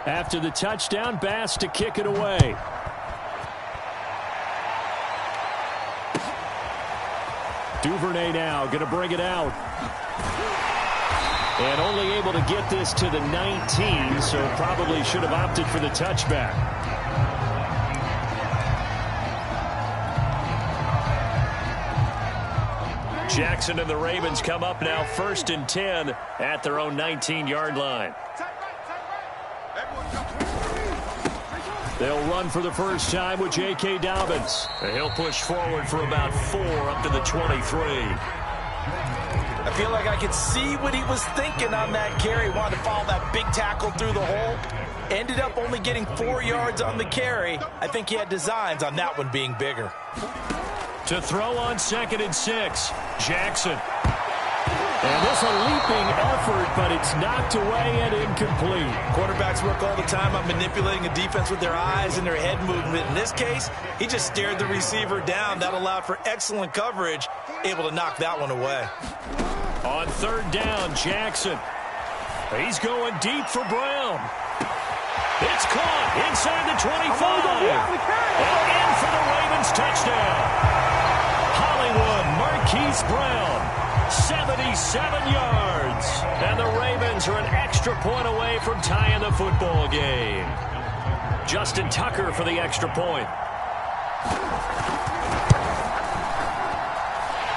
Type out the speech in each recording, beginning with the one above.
After the touchdown, Bass to kick it away. Duvernay now going to bring it out. And only able to get this to the 19, so probably should have opted for the touchback. Jackson and the Ravens come up now 1st and 10 at their own 19-yard line. They'll run for the first time with J.K. Dobbins. And he'll push forward for about 4 up to the 23. I feel like I could see what he was thinking on that carry. Wanted to follow that big tackle through the hole. Ended up only getting 4 yards on the carry. I think he had designs on that one being bigger. To throw on 2nd and 6, Jackson. And this a leaping effort, but it's knocked away and incomplete. Quarterbacks work all the time on manipulating a defense with their eyes and their head movement. In this case, he just stared the receiver down. That allowed for excellent coverage, able to knock that one away. On 3rd down, Jackson. He's going deep for Brown. It's caught inside the 25. And in for the Ravens touchdown. Hollywood Marquise Brown. 77 yards. And the Ravens are an extra point away from tying the football game. Justin Tucker for the extra point.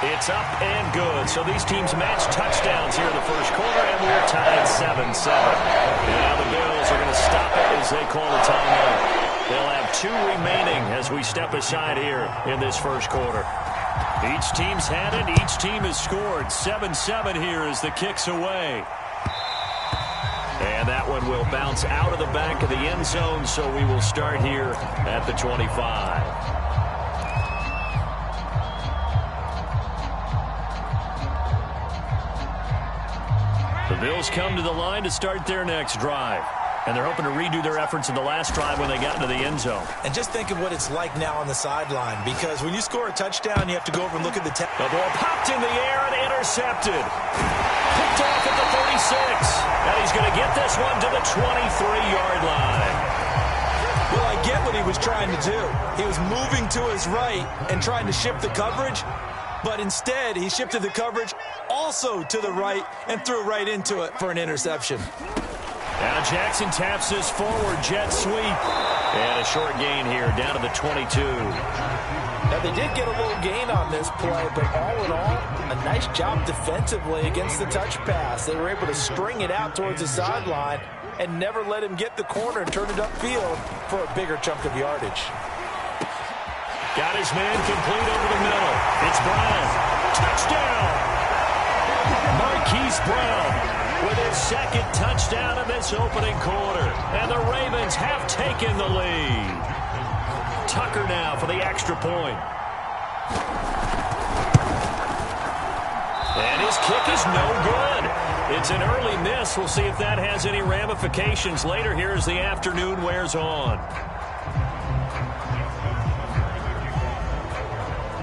It's up and good. So these teams match touchdowns here in the first quarter, and we're tied 7-7. And now the Bills are going to stop it as they call a timeout. They'll have 2 remaining as we step aside here in this first quarter. Each team's had it. Each team has scored. 7-7 here as the kick's away. And that one will bounce out of the back of the end zone, so we will start here at the 25. The Bills come to the line to start their next drive. And they're hoping to redo their efforts in the last drive when they got into the end zone. And just think of what it's like now on the sideline, because when you score a touchdown, you have to go over and look at the The ball popped in the air and intercepted. Picked off at the 36. And he's going to get this one to the 23-yard line. Well, I get what he was trying to do. He was moving to his right and trying to shift the coverage, but instead he shifted the coverage also to the right and threw right into it for an interception. Now Jackson taps this forward jet sweep. And a short gain here down to the 22. Now they did get a little gain on this play, but all in all, a nice job defensively against the touch pass. They were able to string it out towards the sideline and never let him get the corner and turn it upfield for a bigger chunk of yardage. Got his man complete over the middle. It's Brown. Touchdown! Marquise Brown with his 2nd touchdown in this opening quarter. And the Ravens have taken the lead. Tucker now for the extra point. And his kick is no good. It's an early miss. We'll see if that has any ramifications later here as the afternoon wears on.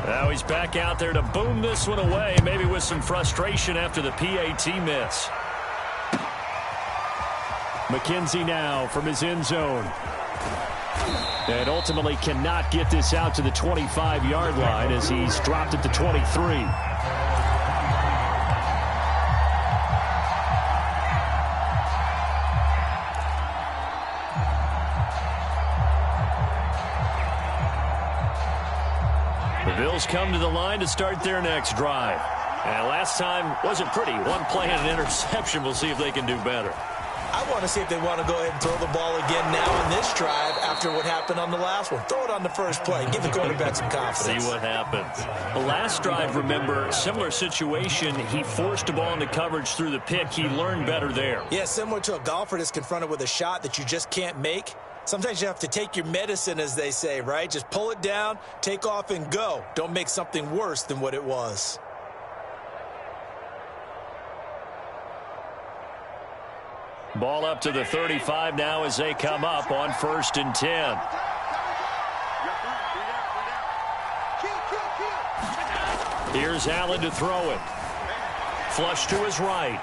Now he's back out there to boom this one away, maybe with some frustration after the PAT miss. McKenzie now from his end zone. And ultimately cannot get this out to the 25-yard line as he's dropped at the 23. The Bills come to the line to start their next drive. And last time wasn't pretty. One play and an interception. We'll see if they can do better. I want to see if they want to go ahead and throw the ball again now in this drive after what happened on the last one. Throw it on the first play. Give the quarterback some confidence. See what happens. The last drive, remember, similar situation. He forced the ball into coverage through the pick. He learned better there. Yeah, similar to a golfer that's confronted with a shot that you just can't make. Sometimes you have to take your medicine, as they say, right? Just pull it down, take off, and go. Don't make something worse than what it was. Ball up to the 35 now as they come up on 1st and 10. Here's Allen to throw it. Flush to his right.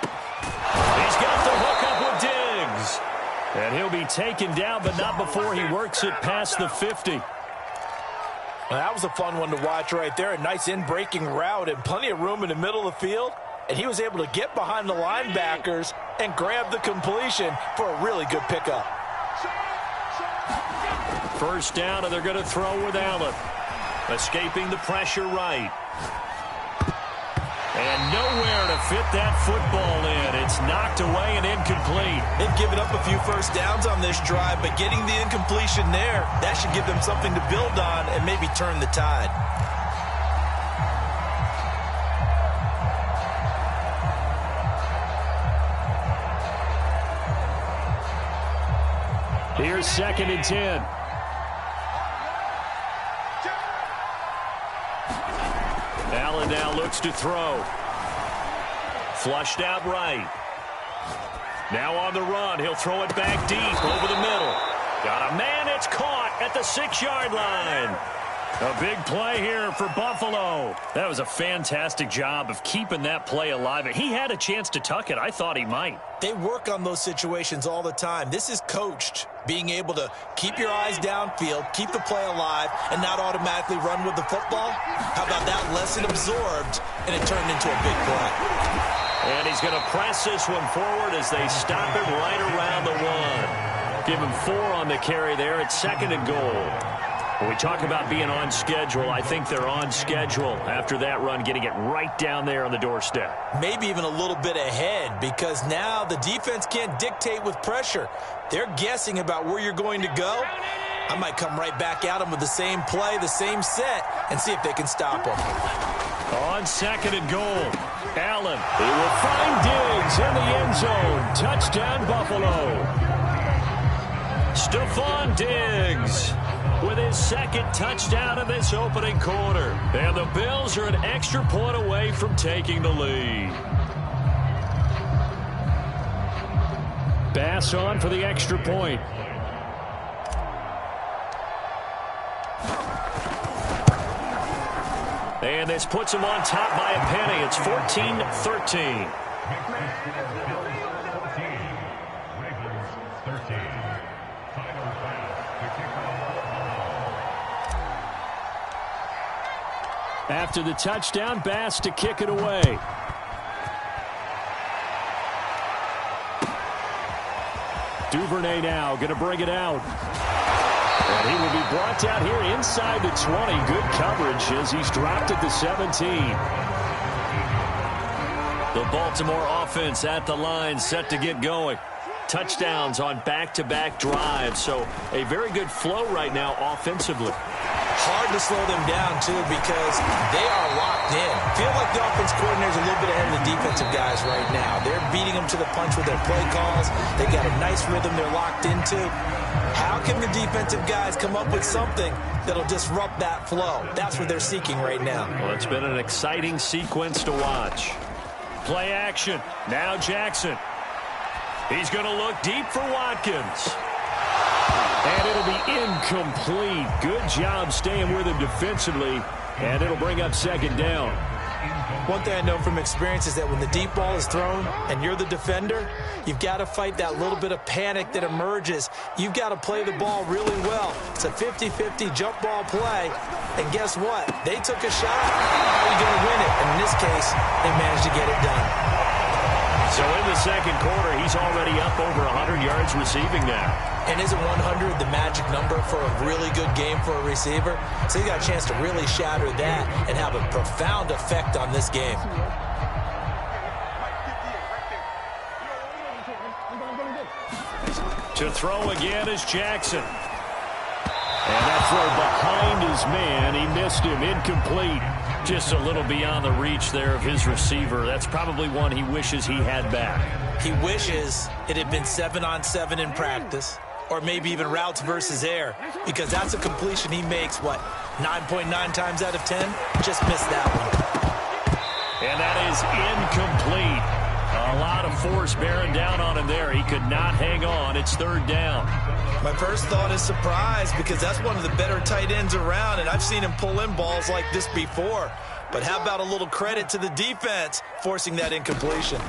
He's got the hook up with Diggs. And he'll be taken down, but not before he works it past the 50. Well, that was a fun one to watch right there. A nice in-breaking route and plenty of room in the middle of the field. And he was able to get behind the linebackers and grab the completion for a really good pickup. First down, and they're going to throw with Allen. Escaping the pressure right. And nowhere to fit that football in. It's knocked away and incomplete. They've given up a few first downs on this drive, but getting the incompletion there, that should give them something to build on and maybe turn the tide. Here's 2nd and 10. Allen now looks to throw. Flushed out right. Now on the run. He'll throw it back deep over the middle. Got a man. It's caught at the 6-yard line. A big play here for Buffalo. That was a fantastic job of keeping that play alive. He had a chance to tuck it. I thought he might. They work on those situations all the time. This is coached. Being able to keep your eyes downfield, keep the play alive, and not automatically run with the football. How about that lesson absorbed, and it turned into a big play. And he's going to press this one forward as they stop it right around the 1. Give him 4 on the carry there at 2nd and goal. When we talk about being on schedule, I think they're on schedule after that run, getting it right down there on the doorstep. Maybe even a little bit ahead, because now the defense can't dictate with pressure. They're guessing about where you're going to go. I might come right back at them with the same play, the same set, and see if they can stop them. On 2nd and goal, Allen. He will find Diggs in the end zone. Touchdown, Buffalo. Stephon Diggs with his 2nd touchdown of this opening quarter. And the Bills are an extra point away from taking the lead. Bass on for the extra point. And this puts him on top by a penny. It's 14-13. After the touchdown, Bass to kick it away. Duvernay now going to bring it out. And he will be brought down here inside the 20. Good coverage as he's dropped at the 17. The Baltimore offense at the line, set to get going. Touchdowns on back-to-back drives. So a very good flow right now offensively. Hard to slow them down, too, because they are locked in. Feel like the offense coordinator's a little bit ahead of the defensive guys right now. They're beating them to the punch with their play calls. They got a nice rhythm they're locked into. How can the defensive guys come up with something that'll disrupt that flow? That's what they're seeking right now. Well, it's been an exciting sequence to watch. Play action. Now Jackson. He's going to look deep for Watkins. And it'll be incomplete. Good job staying with him defensively. And it'll bring up 2nd down. One thing I know from experience is that when the deep ball is thrown and you're the defender, you've got to fight that little bit of panic that emerges. You've got to play the ball really well. It's a 50-50 jump ball play. And guess what? They took a shot. How are you going to win it? And in this case, they managed to get it done. So in the 2nd quarter, he's already up over 100 yards receiving now. And isn't 100 the magic number for a really good game for a receiver? So he got a chance to really shatter that and have a profound effect on this game. To throw again is Jackson. And that throw behind his man. He missed him. Incomplete. Just a little beyond the reach there of his receiver. That's probably one he wishes he had back. He wishes it had been 7-on-7 in practice, or maybe even routes versus air, because that's a completion he makes, 9.9 times out of 10? Just missed that one. And that is incomplete. A lot of force bearing down on him there. He could not hang on. It's 3rd down. My first thought is surprise, because that's one of the better tight ends around, and I've seen him pull in balls like this before. But how about a little credit to the defense forcing that incompletion?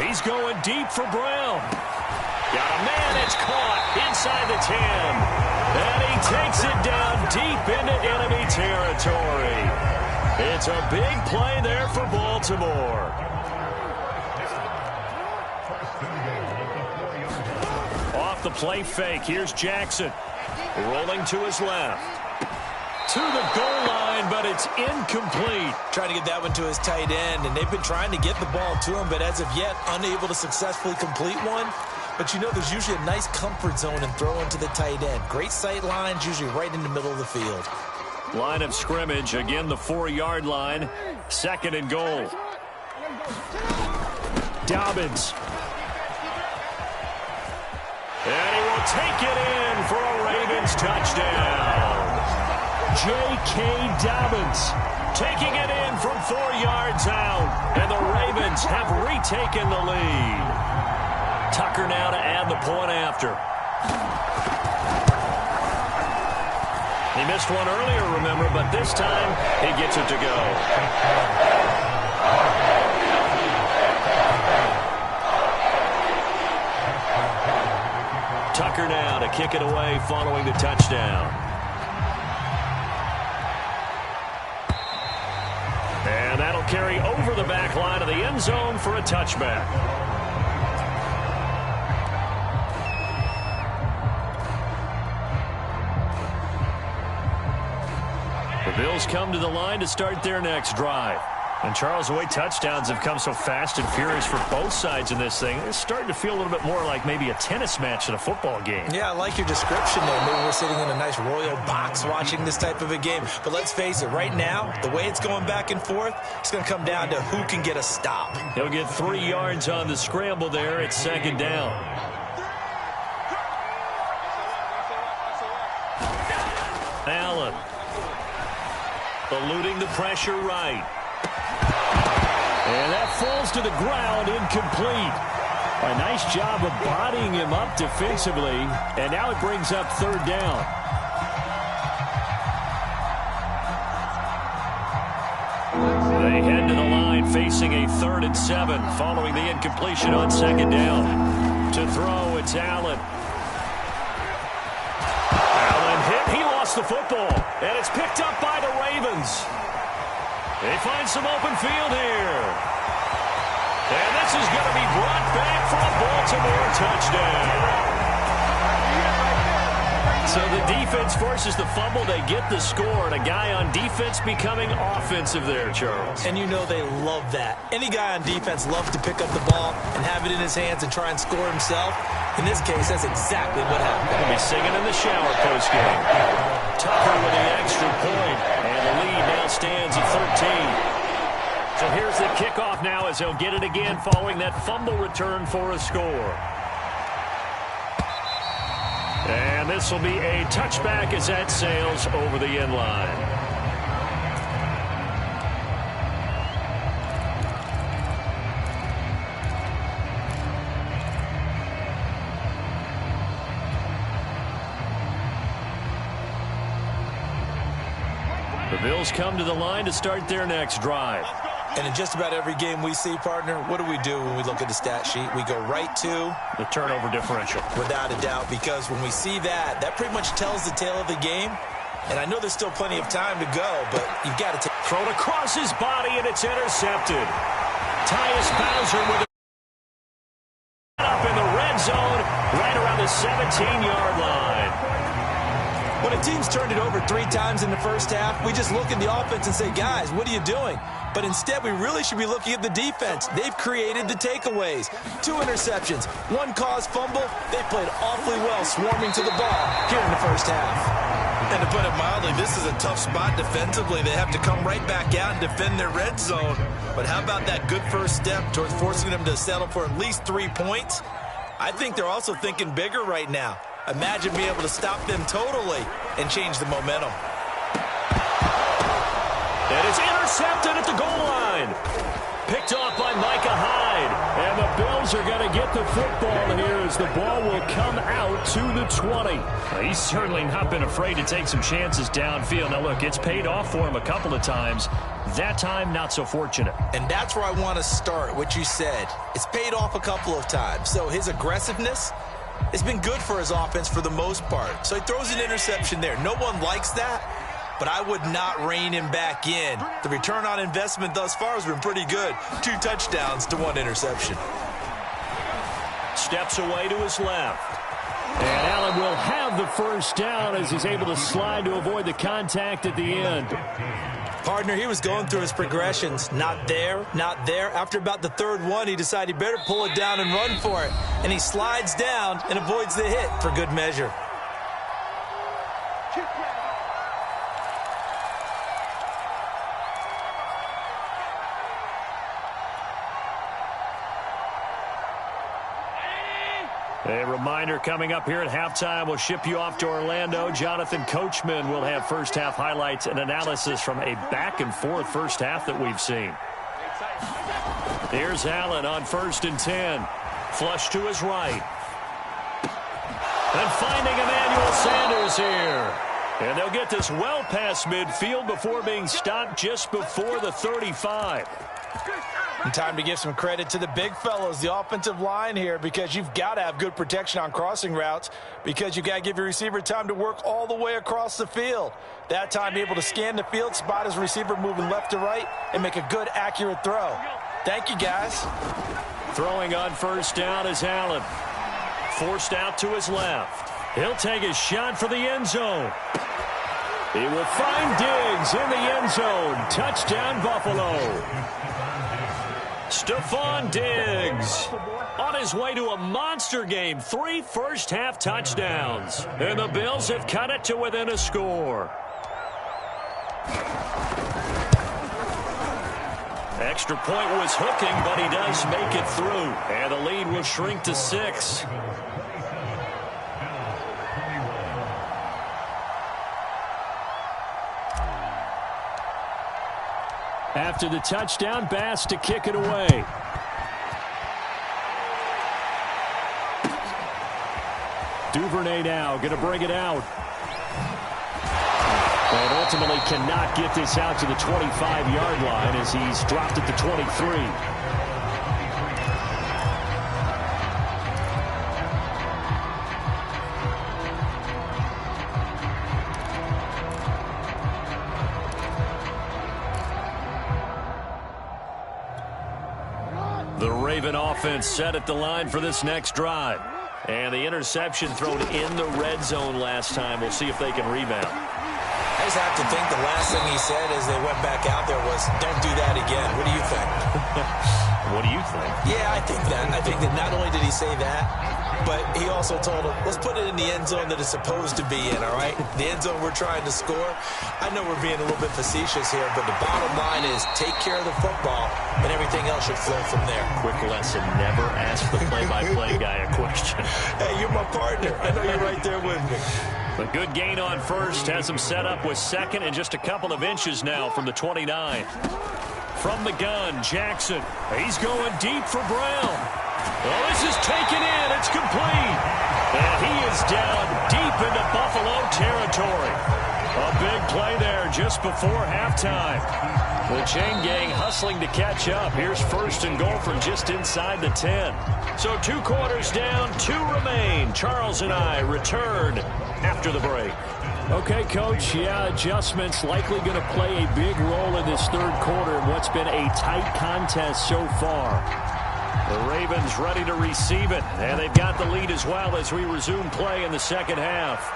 He's going deep for Brown. Got a man, it's caught inside the 10. And he takes it down deep into enemy territory. It's a big play there for Baltimore. Off the play fake, here's Jackson. Rolling to his left. To the goal line, but it's incomplete. Trying to get that one to his tight end, and they've been trying to get the ball to him, but as of yet, unable to successfully complete one. But you know there's usually a nice comfort zone in throwing to the tight end. Great sight lines, usually right in the middle of the field. Line of scrimmage, again the 4-yard line. 2nd and goal. Dobbins. And he will take it in for a Ravens touchdown. J.K. Dobbins taking it in from 4 yards out. And the Ravens have retaken the lead. Tucker now to add the point after. He missed one earlier, remember, but this time he gets it to go. Tucker now to kick it away following the touchdown. And that'll carry over the back line of the end zone for a touchback. The Bills come to the line to start their next drive. And, Charles, the way touchdowns have come so fast and furious for both sides in this thing, it's starting to feel a little bit more like maybe a tennis match than a football game. Yeah, I like your description there. Maybe we're sitting in a nice royal box watching this type of a game. But let's face it, right now, the way it's going back and forth, it's going to come down to who can get a stop. He'll get 3 yards on the scramble there. It's 2nd down. Allen. Eluding the pressure right. And that falls to the ground, incomplete. A nice job of bodying him up defensively. And now it brings up 3rd down. They head to the line facing a 3rd and 7 following the incompletion on 2nd down. To throw, it's Allen. Allen hit. He lost the football. And it's picked up by the Ravens. They find some open field here. And this is going to be brought back for a Baltimore touchdown. So the defense forces the fumble. They get the score. And a guy on defense becoming offensive there, Charles. And you know they love that. Any guy on defense loves to pick up the ball and have it in his hands and try and score himself. In this case, that's exactly what happened. He'll be singing in the shower postgame. Tucker with the extra point. And the lead now stands at 13. So here's the kickoff now as he'll get it again following that fumble return for a score. And this will be a touchback as that sails over the end line. The Bills come to the line to start their next drive. And in just about every game we see, partner, what do when we look at the stat sheet? We go right to the turnover differential. Without a doubt, because when we see that, that pretty much tells the tale of the game. And I know there's still plenty of time to go, but you've got to throw it across his body, and it's intercepted. Tyus Bowser with it up in the red zone, right around the 17-yard line. When a team's turned it over 3 times in the first half, we just look at the offense and say, guys, what are you doing? But instead, we really should be looking at the defense. They've created the takeaways. 2 interceptions, 1 caused fumble. They played awfully well swarming to the ball here in the first half. And to put it mildly, this is a tough spot defensively. They have to come right back out and defend their red zone. But how about that good first step towards forcing them to settle for at least 3 points? I think they're also thinking bigger right now. Imagine being able to stop them totally and change the momentum. And it's intercepted at the goal line. Picked off by Micah Hyde. And the Bills are going to get the football here as the ball will come out to the 20. He's certainly not been afraid to take some chances downfield. Now, look, it's paid off for him a couple of times. That time, not so fortunate. And that's where I want to start, what you said. It's paid off a couple of times. So his aggressiveness has been good for his offense for the most part. So he throws an interception there. No one likes that, but I would not rein him back in. The return on investment thus far has been pretty good. 2 touchdowns to 1 interception. Steps away to his left. And Allen will have the first down as he's able to slide to avoid the contact at the end. Partner, he was going through his progressions. Not there, not there. After about the 3rd one, he decided he better pull it down and run for it. And he slides down and avoids the hit for good measure. A reminder coming up here at halftime. We'll ship you off to Orlando. Jonathan Coachman will have first-half highlights and analysis from a back-and-forth first half that we've seen. Here's Allen on 1st and 10. Flush to his right. And finding Emmanuel Sanders here. And they'll get this well past midfield before being stopped just before the 35. And time to give some credit to the big fellows, the offensive line here, because you've got to have good protection on crossing routes, because you've got to give your receiver time to work all the way across the field. That time, be able to scan the field, spot his receiver moving left to right, and make a good, accurate throw. Thank you, guys. Throwing on 1st down is Allen. Forced out to his left. He'll take a shot for the end zone. He will find Diggs in the end zone. Touchdown, Buffalo. Stephon Diggs on his way to a monster game. 3 first-half touchdowns. And the Bills have cut it to within a score. Extra point was hooking, but he does make it through. And the lead will shrink to 6. After the touchdown, Bass to kick it away. Duvernay now going to bring it out. And ultimately cannot get this out to the 25-yard line as he's dropped at the 23. The Raven offense set at the line for this next drive. And the interception thrown in the red zone last time. We'll see if they can rebound. I just have to think the last thing he said as they went back out there was, don't do that again. What do you think? What do you think? Yeah, I think that. I think that not only did he say that, but he also told him, let's put it in the end zone that it's supposed to be in, all right? The end zone we're trying to score. I know we're being a little bit facetious here, but the bottom line is take care of the football, and everything else should flow from there. Quick lesson, never ask the play-by-play guy a question. Hey, you're my partner. I know you're right there with me. A good gain on 1st. Has him set up with 2nd and just a couple of inches now from the 29. From the gun, Jackson. He's going deep for Brown. Oh, this is taken in. It's complete. And he is down deep into Buffalo territory. A big play there just before halftime. The chain gang hustling to catch up. Here's 1st and goal from just inside the 10. So 2 quarters down, 2 remain. Charles and I return after the break. Okay, Coach, yeah, adjustments likely going to play a big role in this 3rd quarter in what's been a tight contest so far. The Ravens ready to receive it, and they've got the lead as well as we resume play in the 2nd half.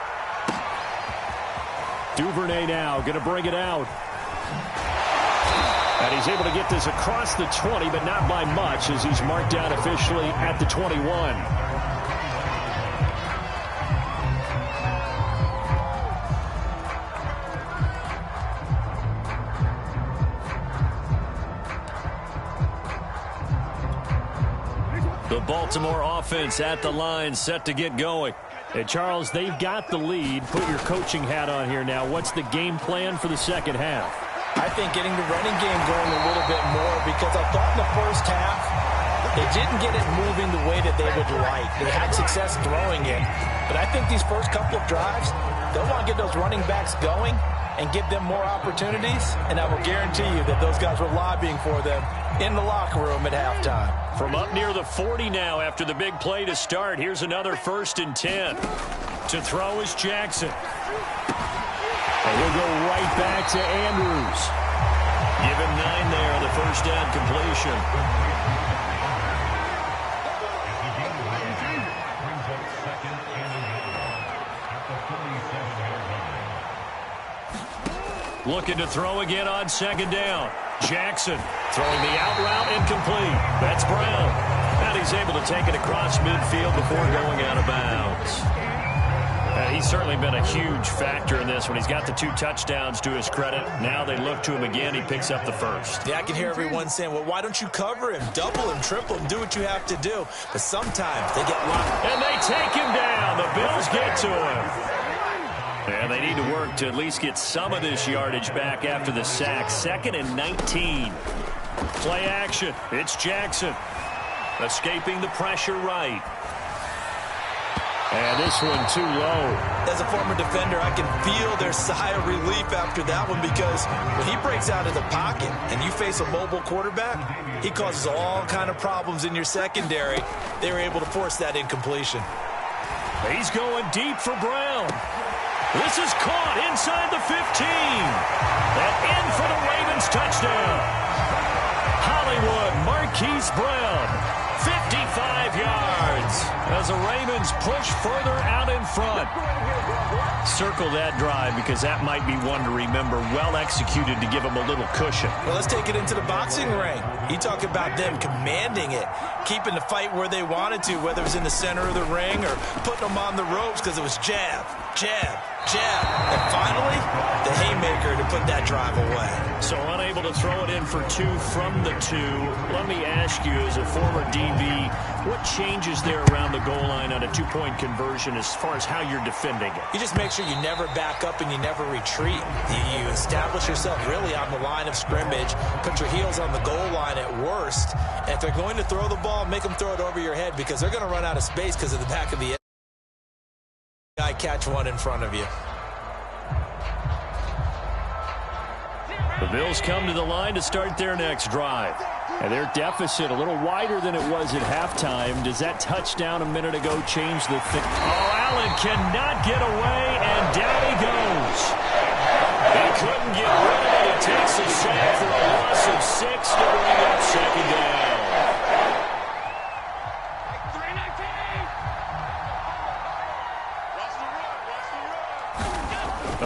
Duvernay now going to bring it out. And he's able to get this across the 20, but not by much as he's marked down officially at the 21. The Baltimore offense at the line, set to get going. And Charles, they've got the lead. Put your coaching hat on here now. What's the game plan for the 2nd half? I think getting the running game going a little bit more, because I thought in the first half They didn't get it moving the way that they would like. They had success throwing it, but I think these first couple of drives, they'll want to get those running backs going and give them more opportunities, and I will guarantee you that those guys were lobbying for them in the locker room at halftime. From up near the 40 now after the big play to start, here's another 1st and 10. To throw is Jackson. And he'll go right back to Andrews. Give him 9 there on the first down completion. Looking to throw again on 2nd down. Jackson throwing the out route incomplete. That's Brown. And he's able to take it across midfield before going out of bounds. He's certainly been a huge factor in this when he's got the 2 touchdowns to his credit. Now they look to him again. He picks up the first. Yeah, I can hear everyone saying, well, why don't you cover him? Double him, triple him, do what you have to do. But sometimes they get locked. And they take him down. The Bills get to him. And they need to work to at least get some of this yardage back after the sack. 2nd and 19. Play action. It's Jackson. Escaping the pressure right. And this one too low. As a former defender, I can feel their sigh of relief after that one, because when he breaks out of the pocket and you face a mobile quarterback, he causes all kind of problems in your secondary. They were able to force that incompletion. He's going deep for Brown. This is caught inside the 15. And in for the Ravens touchdown. Hollywood Marquise Brown, 55 yards. As the Ravens push further out in front. Circle that drive, because that might be one to remember. Well executed to give them a little cushion. Well, let's take it into the boxing ring. You talk about them commanding it, keeping the fight where they wanted to, whether it was in the center of the ring or putting them on the ropes, because it was jab, jab, jab. And finally, the haymaker to put that drive away. So unable to throw it in for 2 from the 2. Let me ask you, as a former DB, what changes there around the goal line on a 2-point conversion as far as how you're defending it? You just make sure you never back up and you never retreat. You establish yourself really on the line of scrimmage, put your heels on the goal line at worst. And if they're going to throw the ball, make them throw it over your head, because they're going to run out of space because of the back of the guy catch one in front of you. The Bills come to the line to start their next drive. And their deficit a little wider than it was at halftime. Does that touchdown a minute ago change the thing? Oh, Allen cannot get away, and down he goes. He couldn't get rid of it. It takes a sack for a loss of 6 to bring up 2nd down.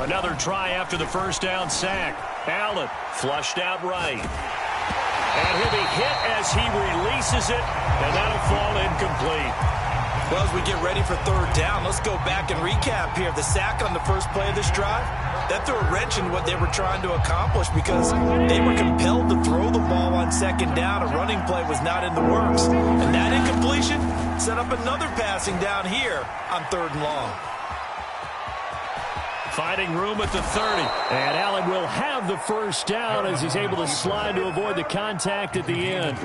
Another try after the first down sack. Allen flushed out right. And he'll be hit as he releases it, and that'll fall incomplete. Well, as we get ready for 3rd down, let's go back and recap here. The sack on the first play of this drive, that threw a wrench in what they were trying to accomplish, because they were compelled to throw the ball on 2nd down. A running play was not in the works. And that incompletion set up another passing down here on 3rd and long. Finding room at the 30. And Allen will have the first down as he's able to slide to avoid the contact at the end.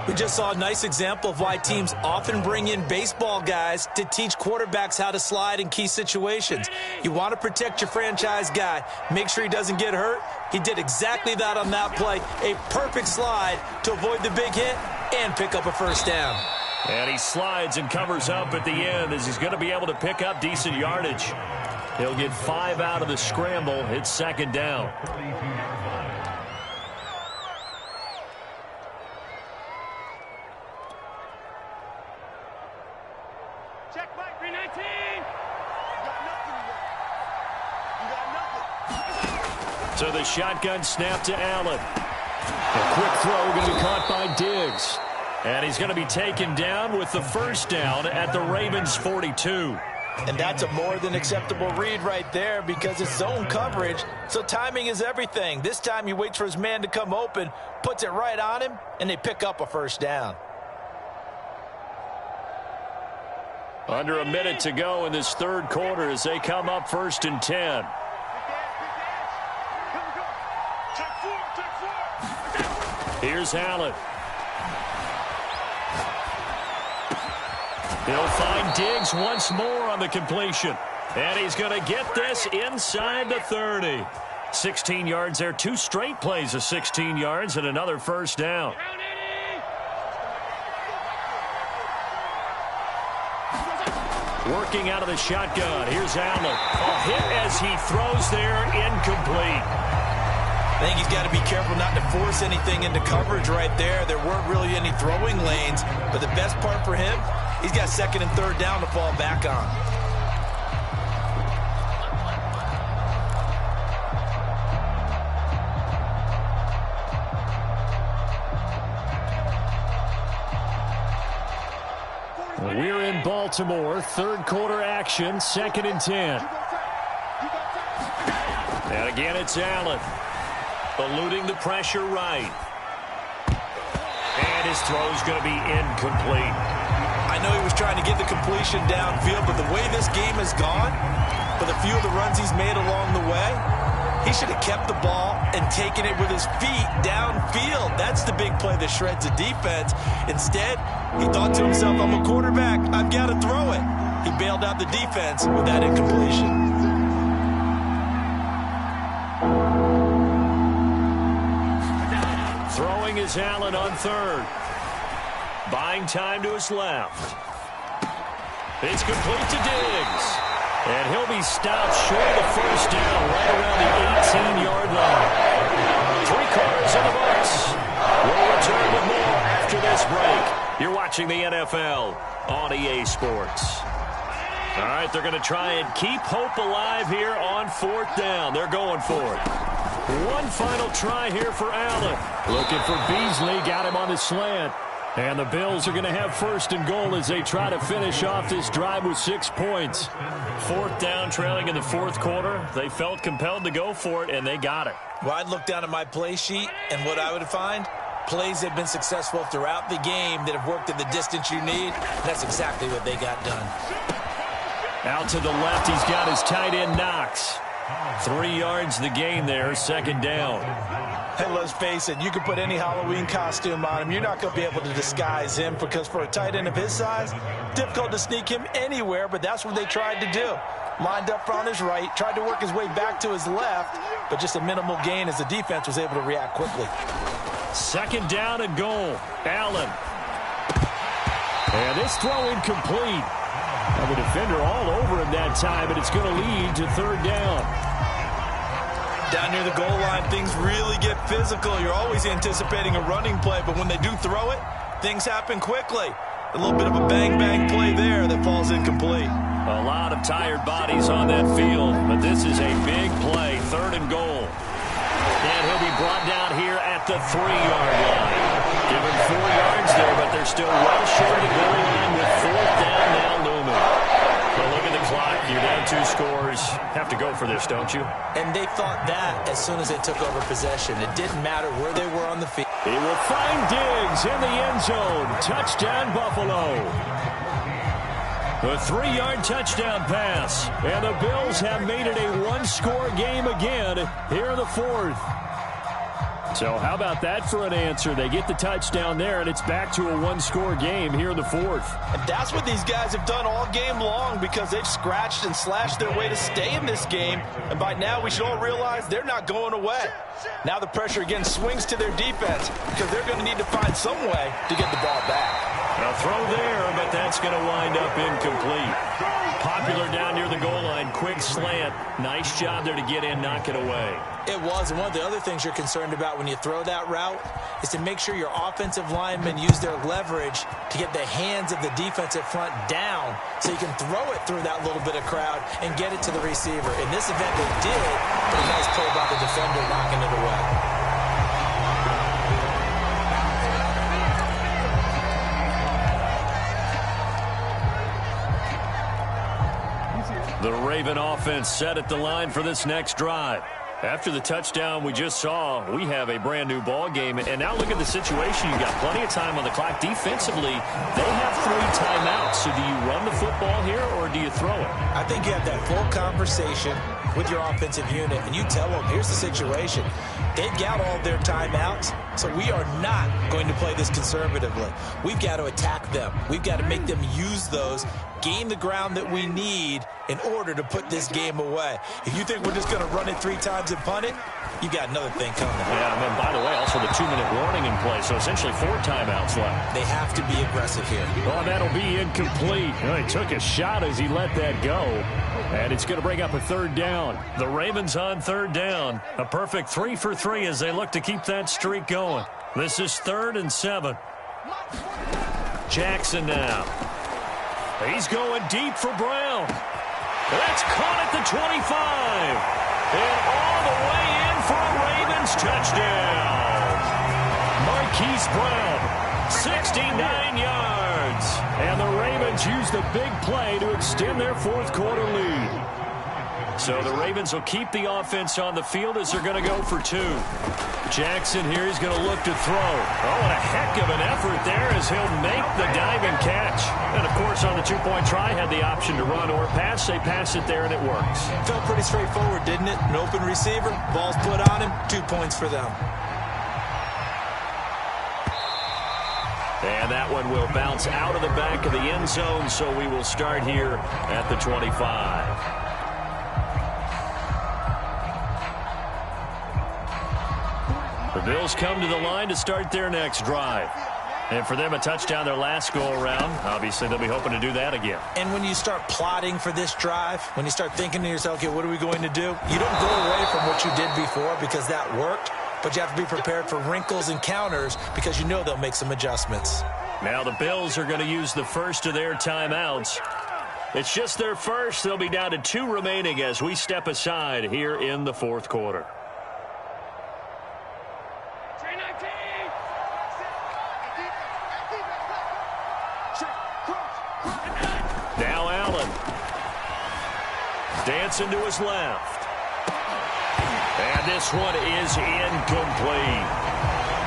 We just saw a nice example of why teams often bring in baseball guys to teach quarterbacks how to slide in key situations. You want to protect your franchise guy. Make sure he doesn't get hurt. He did exactly that on that play. A perfect slide to avoid the big hit and pick up a first down. And he slides and covers up at the end as he's going to be able to pick up decent yardage. He'll get 5 out of the scramble. It's 2nd down. Check back, 319. You got nothing. So the shotgun snap to Allen. A quick throw going to be caught by Diggs. And he's going to be taken down with the first down at the Ravens' 42. And that's a more than acceptable read right there, because it's zone coverage, so timing is everything. This time he waits for his man to come open, puts it right on him, and they pick up a first down. Under a minute to go in this 3rd quarter as they come up 1st and 10. Here's Allen. He'll find Diggs once more on the completion. And he's going to get this inside the 30. 16 yards there. 2 straight plays of 16 yards and another first down. Working out of the shotgun. Here's Allen. A hit as he throws there. Incomplete. I think he's got to be careful not to force anything into coverage right there. There weren't really any throwing lanes. But the best part for him, he's got 2nd and 3rd down to fall back on. We're in Baltimore. 3rd quarter action. 2nd and 10. And again, it's Allen. Eluding the pressure right. And his throw's going to be incomplete. I know he was trying to get the completion downfield, but the way this game has gone, with a few of the runs he's made along the way, he should have kept the ball and taken it with his feet downfield. That's the big play that shreds the defense. Instead, he thought to himself, I'm a quarterback, I've got to throw it. He bailed out the defense with that incompletion. Throwing is Allen on 3rd. Buying time to his left. It's complete to Diggs. And he'll be stopped short of the first down right around the 18-yard line. 3/4 in the books. We'll return with more after this break. You're watching the NFL on EA Sports. All right, they're going to try and keep hope alive here on 4th down. They're going for it. One final try here for Allen. Looking for Beasley. Got him on the slant. And the Bills are going to have 1st and goal as they try to finish off this drive with 6 points. 4th down, trailing in the 4th quarter. They felt compelled to go for it, and they got it. Well, I'd look down at my play sheet, and what I would find, plays have been successful throughout the game that have worked at the distance you need. That's exactly what they got done. Out to the left, he's got his tight end Knox. 3 yards the gain there, 2nd down. Hey, let's face it, you can put any Halloween costume on him. You're not going to be able to disguise him because for a tight end of his size, difficult to sneak him anywhere, but that's what they tried to do. Lined up on his right, tried to work his way back to his left, but just a minimal gain as the defense was able to react quickly. 2nd down and goal. Allen. And this throw incomplete. And the defender all over him that time, and it's going to lead to 3rd down. Down near the goal line, things really get physical. You're always anticipating a running play, but when they do throw it, things happen quickly. A little bit of a bang-bang play there that falls incomplete. A lot of tired bodies on that field, but this is a big play, 3rd and goal. And he'll be brought down here at the 3-yard line. Give him 4 yards there, but they're still well short of the goal line with 4th down now looming. Well, look at the clock. You're down 2 scores. Have to go for this, don't you? And they thought that as soon as they took over possession. It didn't matter where they were on the field. He will find Diggs in the end zone. Touchdown, Buffalo. A 3-yard touchdown pass. And the Bills have made it a 1-score game again here in the 4th. So how about that for an answer? They get the touchdown there, and it's back to a 1-score game here in the 4th. And that's what these guys have done all game long because they've scratched and slashed their way to stay in this game. And by now, we should all realize they're not going away. Now the pressure again swings to their defense because they're going to need to find some way to get the ball back. A throw there, but that's going to wind up incomplete. Popular down near the goal line. Quick slant. Nice job there to get in, knock it away. It was, and one of the other things you're concerned about when you throw that route is to make sure your offensive linemen use their leverage to get the hands of the defensive front down so you can throw it through that little bit of crowd and get it to the receiver. In this event, they did, but a nice play by the defender knocking it away. The Raven offense set at the line for this next drive. After the touchdown we just saw, we have a brand-new ball game. And now look at the situation. You've got plenty of time on the clock. Defensively, they have 3 timeouts. So do you run the football here or do you throw it? I think you have that full conversation with your offensive unit, and you tell them, here's the situation. They've got all their timeouts, So we are not going to play this conservatively. We've got to attack them. We've got to make them use those, gain the ground that we need in order to put this game away. If you think we're just going to run it 3 times and punt it, you got another thing coming. Yeah, and then, by the way, also the 2-minute warning in play, so essentially 4 timeouts left. They have to be aggressive here. Oh, that'll be incomplete. He took a shot as he let that go, and it's going to bring up a 3rd down. The Ravens on 3rd down. A perfect 3 for 3 as they look to keep that streak going. This is 3rd and 7. Jackson now. He's going deep for Brown. That's caught at the 25. And all the way in for a Ravens touchdown. Marquise Brown, 69 yards. And the Ravens use the big play to extend their 4th quarter lead. So the Ravens will keep the offense on the field as they're going to go for 2. Jackson here is going to look to throw. Oh, and a heck of an effort there as he'll make the diving catch. And, of course, on the 2-point try, had the option to run or pass. They pass it there, and it works. Felt pretty straightforward, didn't it? An open receiver, ball's put on him, 2 points for them. And that one will bounce out of the back of the end zone, so we will start here at the 25. The Bills come to the line to start their next drive. And for them, a touchdown their last go-around. Obviously, they'll be hoping to do that again. And when you start plotting for this drive, when you start thinking to yourself, okay, what are we going to do? You don't go away from what you did before because that worked, but you have to be prepared for wrinkles and counters because you know they'll make some adjustments. Now the Bills are going to use the first of their timeouts. It's just their first. They'll be down to 2 remaining as we step aside here in the 4th quarter. Now Allen. Dancing to his left. And this one is incomplete.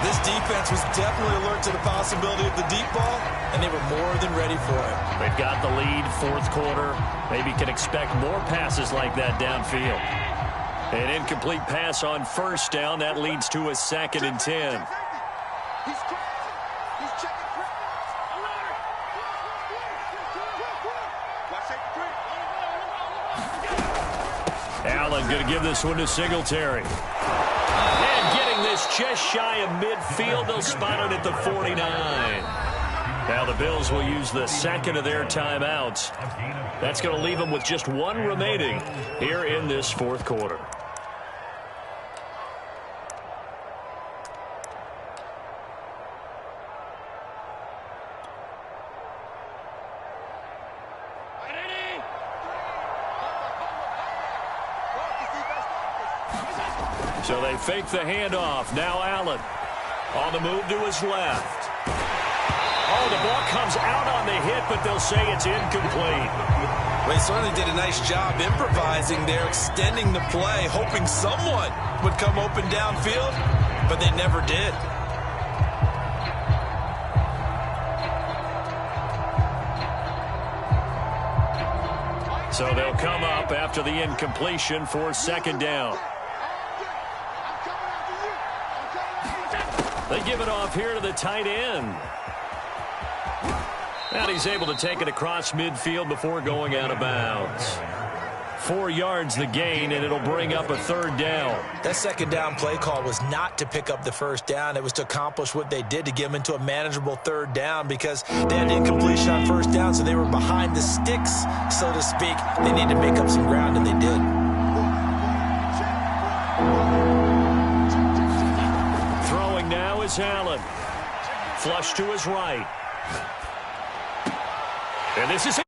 This defense was definitely alert to the possibility of the deep ball, and they were more than ready for it. They've got the lead, 4th quarter. Maybe can expect more passes like that downfield. An incomplete pass on 1st down. That leads to a 2nd and 10. Allen going to give this one to Singletary. And getting this just shy of midfield. They'll spot it at the 49. Now the Bills will use the 2nd of their timeouts. That's going to leave them with just 1 remaining here in this 4th quarter. So they fake the handoff. Now Allen on the move to his left. Oh, the ball comes out on the hit, but they'll say it's incomplete. Well, he certainly did a nice job improvising there, extending the play, hoping someone would come open downfield, but they never did. So they'll come up after the incompletion for 2nd down. They give it off here to the tight end. And he's able to take it across midfield before going out of bounds. 4 yards the gain, and it'll bring up a 3rd down. That 2nd down play call was not to pick up the 1st down. It was to accomplish what they did to get them into a manageable 3rd down because they had incompletion on 1st down, so they were behind the sticks, so to speak. They needed to make up some ground, and they did. Throwing now is Allen. Flush to his right. And this is it.